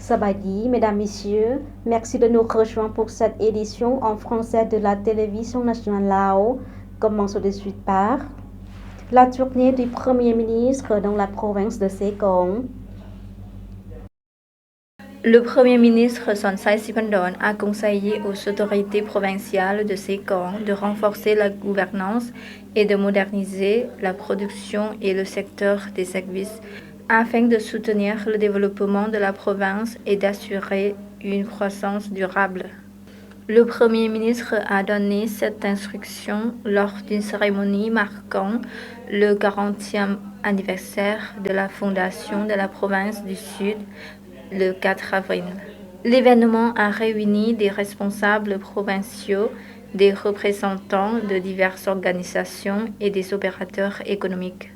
Sabadi, mesdames, messieurs, merci de nous rejoindre pour cette édition en français de la télévision nationale Lao. Commençons de suite par la tournée du Premier ministre dans la province de Sengkon. Le Premier ministre Sonsai Siphandone a conseillé aux autorités provinciales de Sengkon de renforcer la gouvernance et de moderniser la production et le secteur des services afin de soutenir le développement de la province et d'assurer une croissance durable. Le Premier ministre a donné cette instruction lors d'une cérémonie marquant le 40e anniversaire de la fondation de la province du Sud le 4 avril. L'événement a réuni des responsables provinciaux, des représentants de diverses organisations et des opérateurs économiques.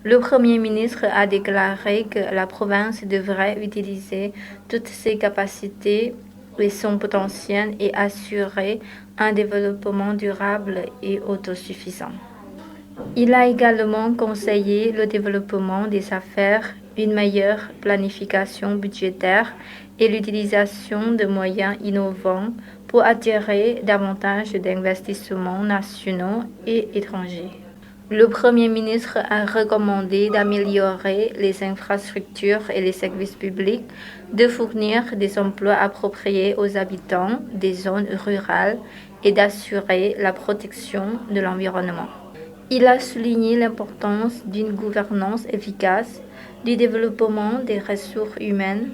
Le Premier ministre a déclaré que la province devrait utiliser toutes ses capacités et son potentiel et assurer un développement durable et autosuffisant. Il a également conseillé le développement des affaires, une meilleure planification budgétaire et l'utilisation de moyens innovants pour attirer davantage d'investissements nationaux et étrangers. Le Premier ministre a recommandé d'améliorer les infrastructures et les services publics, de fournir des emplois appropriés aux habitants des zones rurales et d'assurer la protection de l'environnement. Il a souligné l'importance d'une gouvernance efficace, du développement des ressources humaines,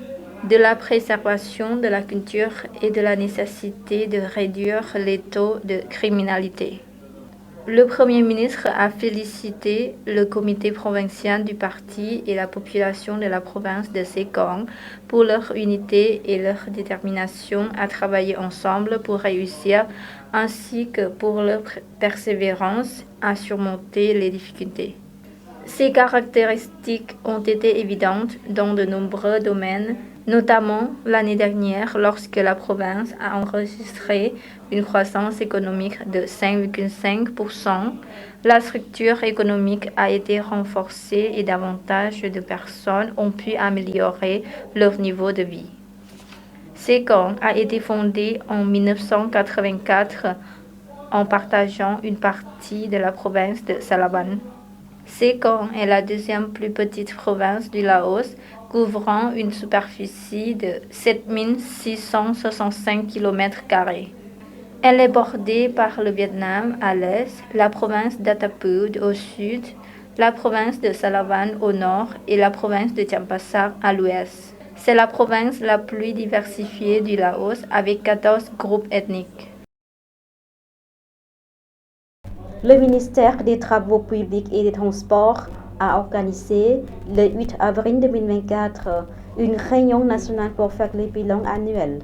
de la préservation de la culture et de la nécessité de réduire les taux de criminalité. Le Premier ministre a félicité le comité provincial du parti et la population de la province de Sengkon pour leur unité et leur détermination à travailler ensemble pour réussir, ainsi que pour leur persévérance à surmonter les difficultés. Ces caractéristiques ont été évidentes dans de nombreux domaines, notamment l'année dernière lorsque la province a enregistré une croissance économique de 5,5%. La structure économique a été renforcée et davantage de personnes ont pu améliorer leur niveau de vie. Sengkon a été fondée en 1984 en partageant une partie de la province de Salavan. Sengkon est la deuxième plus petite province du Laos, couvrant une superficie de 7 665 km². Elle est bordée par le Vietnam à l'est, la province d'Attapud au sud, la province de Salavan au nord et la province de Champasak à l'ouest. C'est la province la plus diversifiée du Laos avec 14 groupes ethniques. Le ministère des Travaux publics et des Transports a organisé le 8 avril 2024 une réunion nationale pour faire le bilan annuel.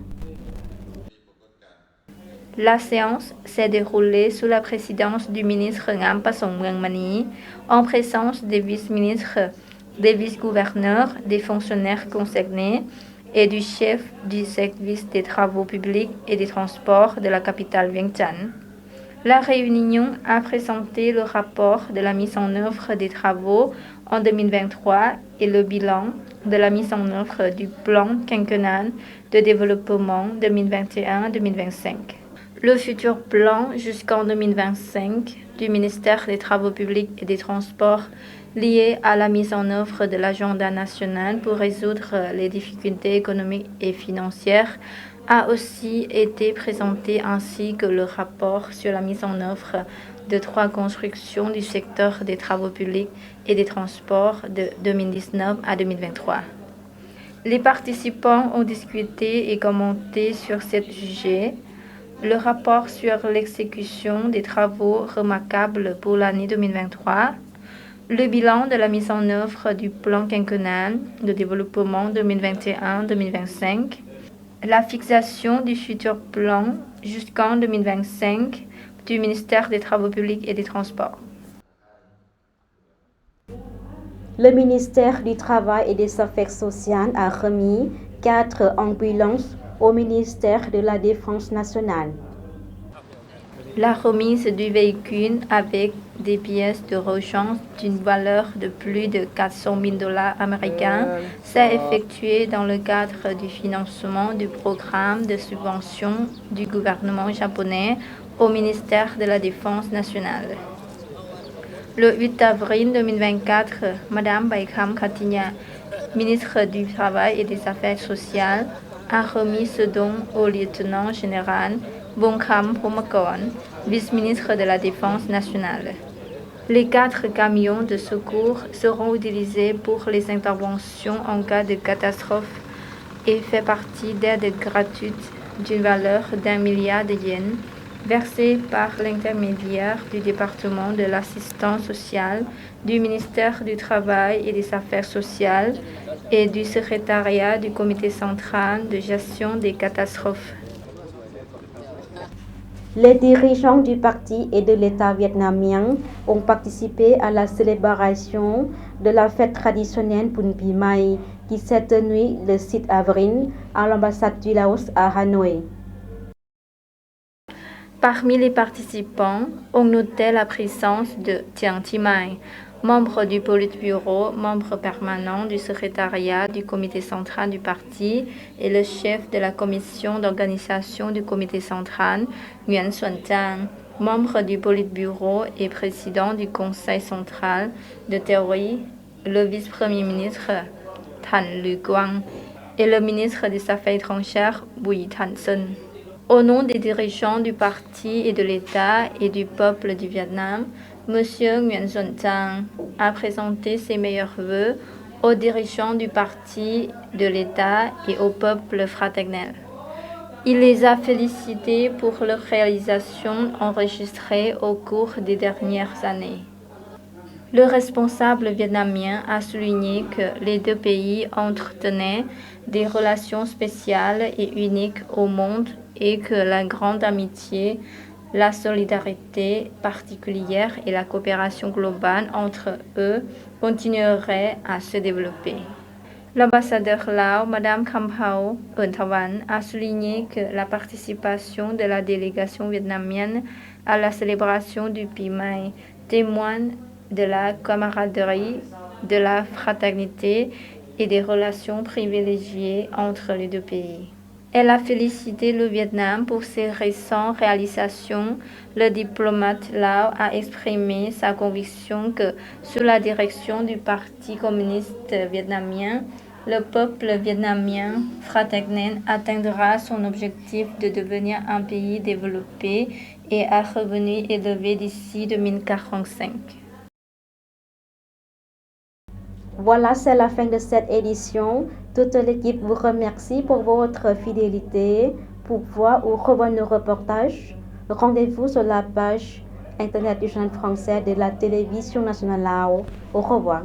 La séance s'est déroulée sous la présidence du ministre Ngam Pasong Muang Mani, en présence des vice-ministres, des vice-gouverneurs, des fonctionnaires concernés et du chef du service des travaux publics et des transports de la capitale Vientiane. La réunion a présenté le rapport de la mise en œuvre des travaux en 2023 et le bilan de la mise en œuvre du plan quinquennal de développement 2021-2025. Le futur plan jusqu'en 2025 du ministère des Travaux publics et des Transports lié à la mise en œuvre de l'agenda national pour résoudre les difficultés économiques et financières a aussi été présenté ainsi que le rapport sur la mise en œuvre de 3 constructions du secteur des travaux publics et des transports de 2019 à 2023. Les participants ont discuté et commenté sur ce sujet. Le rapport sur l'exécution des travaux remarquables pour l'année 2023, le bilan de la mise en œuvre du plan quinquennal de développement 2021-2025, la fixation du futur plan jusqu'en 2025 du ministère des Travaux publics et des Transports. Le ministère du Travail et des Affaires sociales a remis 4 ambulances au ministère de la Défense nationale. La remise du véhicule avec des pièces de rechange d'une valeur de plus de 400 000 dollars américains s'est effectué dans le cadre du financement du programme de subvention du gouvernement japonais au ministère de la Défense nationale. Le 8 avril 2024, Madame Baikam Katinya, ministre du Travail et des Affaires sociales, a remis ce don au lieutenant général Bongkham Phommakon, vice-ministre de la Défense nationale. Les 4 camions de secours seront utilisés pour les interventions en cas de catastrophe et fait partie d'aides gratuites d'une valeur d'1 milliard de yens versées par l'intermédiaire du département de l'assistance sociale, du ministère du Travail et des Affaires sociales et du secrétariat du Comité central de gestion des catastrophes. Les dirigeants du parti et de l'État vietnamien ont participé à la célébration de la fête traditionnelle Bun Pi Mai qui s'est tenue le 6 avril à l'ambassade du Laos à Hanoï. Parmi les participants, on notait la présence de Tiang Thi Mai, membre du Politburo, membre permanent du secrétariat du comité central du parti et le chef de la commission d'organisation du comité central, Nguyen Xuan Trang, membre du Politburo et président du conseil central de théorie, le vice-premier ministre Thanh Lưu Quang et le ministre des Affaires étrangères Bùi Thanh Xuân. Au nom des dirigeants du parti et de l'État et du peuple du Vietnam, M. Nguyen Xuan Trang a présenté ses meilleurs vœux aux dirigeants du parti, de l'État et au peuple fraternel. Il les a félicités pour leurs réalisations enregistrées au cours des dernières années. Le responsable vietnamien a souligné que les 2 pays entretenaient des relations spéciales et uniques au monde et que la grande amitié, la solidarité particulière et la coopération globale entre eux continueraient à se développer. L'ambassadeur Lao, Madame Khamphao Euntavan, a souligné que la participation de la délégation vietnamienne à la célébration du Pi Mai témoigne de la camaraderie, de la fraternité et des relations privilégiées entre les 2 pays. Elle a félicité le Vietnam pour ses récentes réalisations. Le diplomate Lao a exprimé sa conviction que, sous la direction du Parti communiste vietnamien, le peuple vietnamien fraternel atteindra son objectif de devenir un pays développé et à revenus élevés d'ici 2045. Voilà, c'est la fin de cette édition. Toute l'équipe vous remercie pour votre fidélité. Pour voir ou revoir nos reportages, rendez-vous sur la page internet du Journal français de la télévision nationale Lao. Au revoir.